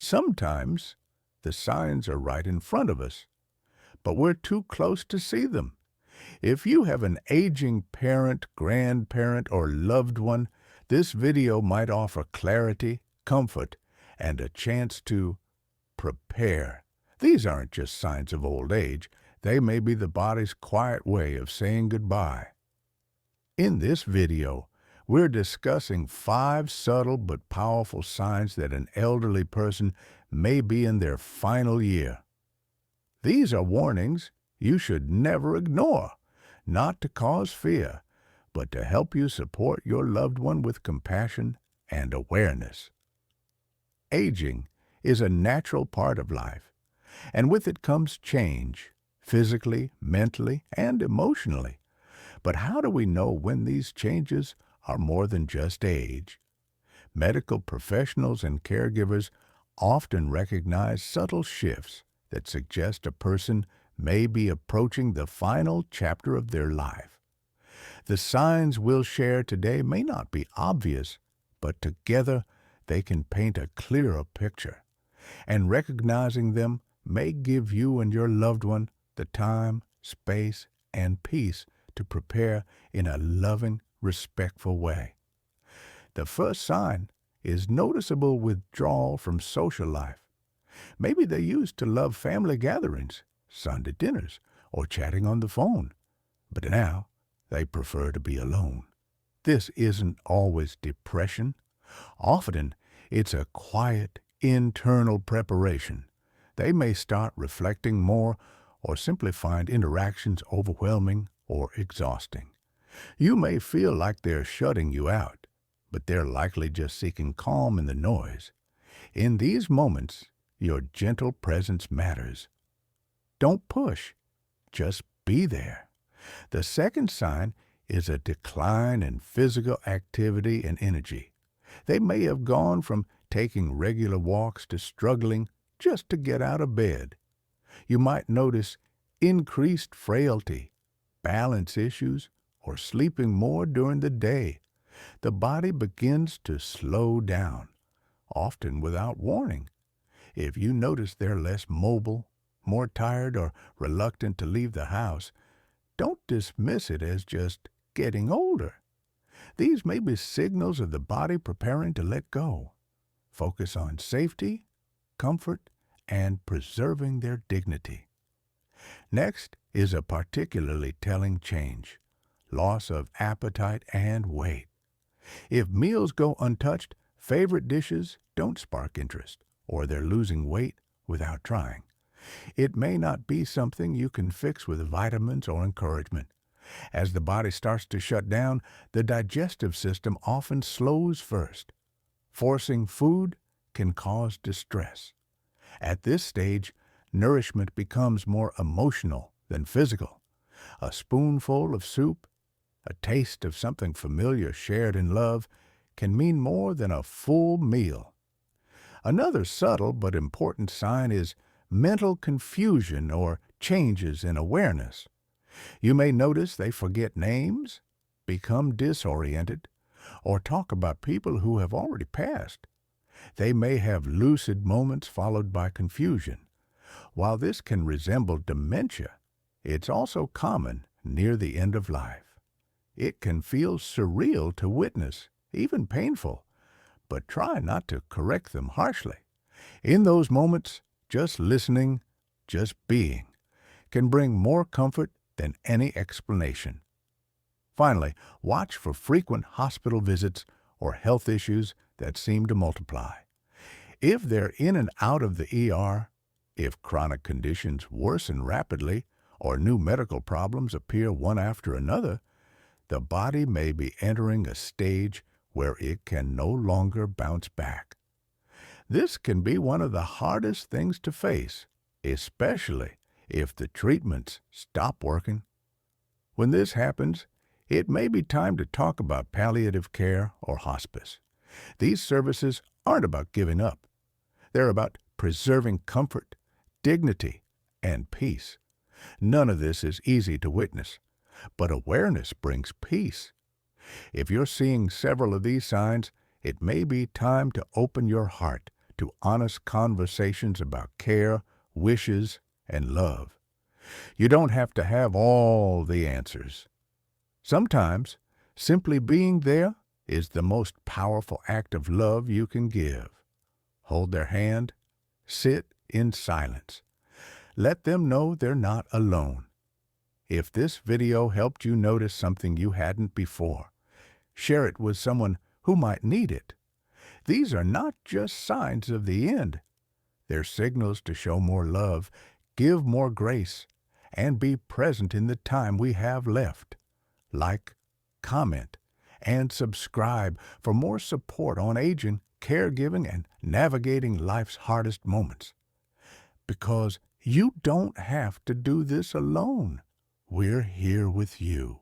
Sometimes the signs are right in front of us, but we're too close to see them. If you have an aging parent, grandparent, or loved one, this video might offer clarity, comfort, and a chance to prepare. These aren't just signs of old age. They may be the body's quiet way of saying goodbye. In this video, we're discussing 5 subtle but powerful signs that an elderly person may be in their final year. These are warnings you should never ignore, not to cause fear, but to help you support your loved one with compassion and awareness. Aging is a natural part of life, and with it comes change, physically, mentally, and emotionally. But how do we know when these changes are more than just age? Medical professionals and caregivers often recognize subtle shifts that suggest a person may be approaching the final chapter of their life. The signs we'll share today may not be obvious, but together they can paint a clearer picture, and recognizing them may give you and your loved one the time, space, and peace to prepare in a loving, respectful way. The first sign is noticeable withdrawal from social life. Maybe they used to love family gatherings, Sunday dinners, or chatting on the phone, but now they prefer to be alone. This isn't always depression. Often, it's a quiet, internal preparation. They may start reflecting more or simply find interactions overwhelming or exhausting. You may feel like they're shutting you out, but they're likely just seeking calm in the noise. In these moments, your gentle presence matters. Don't push, just be there. The second sign is a decline in physical activity and energy. They may have gone from taking regular walks to struggling just to get out of bed. You might notice increased frailty, balance issues, or sleeping more during the day. The body begins to slow down, often without warning. If you notice they're less mobile, more tired, or reluctant to leave the house, don't dismiss it as just getting older. These may be signals of the body preparing to let go. Focus on safety, comfort, and preserving their dignity. Next is a particularly telling change: loss of appetite and weight. If meals go untouched, favorite dishes don't spark interest, or they're losing weight without trying. It may not be something you can fix with vitamins or encouragement. As the body starts to shut down, the digestive system often slows first. Forcing food can cause distress. At this stage, nourishment becomes more emotional than physical. A spoonful of soup, a taste of something familiar shared in love, can mean more than a full meal. Another subtle but important sign is mental confusion or changes in awareness. You may notice they forget names, become disoriented, or talk about people who have already passed. They may have lucid moments followed by confusion. While this can resemble dementia, it's also common near the end of life. It can feel surreal to witness, even painful, but try not to correct them harshly. In those moments, just listening, just being, can bring more comfort than any explanation. Finally, watch for frequent hospital visits or health issues that seem to multiply. If they're in and out of the ER, if chronic conditions worsen rapidly, or new medical problems appear one after another, the body may be entering a stage where it can no longer bounce back. This can be one of the hardest things to face, especially if the treatments stop working. When this happens, it may be time to talk about palliative care or hospice. These services aren't about giving up. They're about preserving comfort, dignity, and peace. None of this is easy to witness, but awareness brings peace. If you're seeing several of these signs, it may be time to open your heart to honest conversations about care, wishes, and love. You don't have to have all the answers. Sometimes, simply being there is the most powerful act of love you can give. Hold their hand, sit in silence. Let them know they're not alone. If this video helped you notice something you hadn't before, share it with someone who might need it. These are not just signs of the end. They're signals to show more love, give more grace, and be present in the time we have left. Like, comment, and subscribe for more support on aging, caregiving, and navigating life's hardest moments. Because you don't have to do this alone. We're here with you.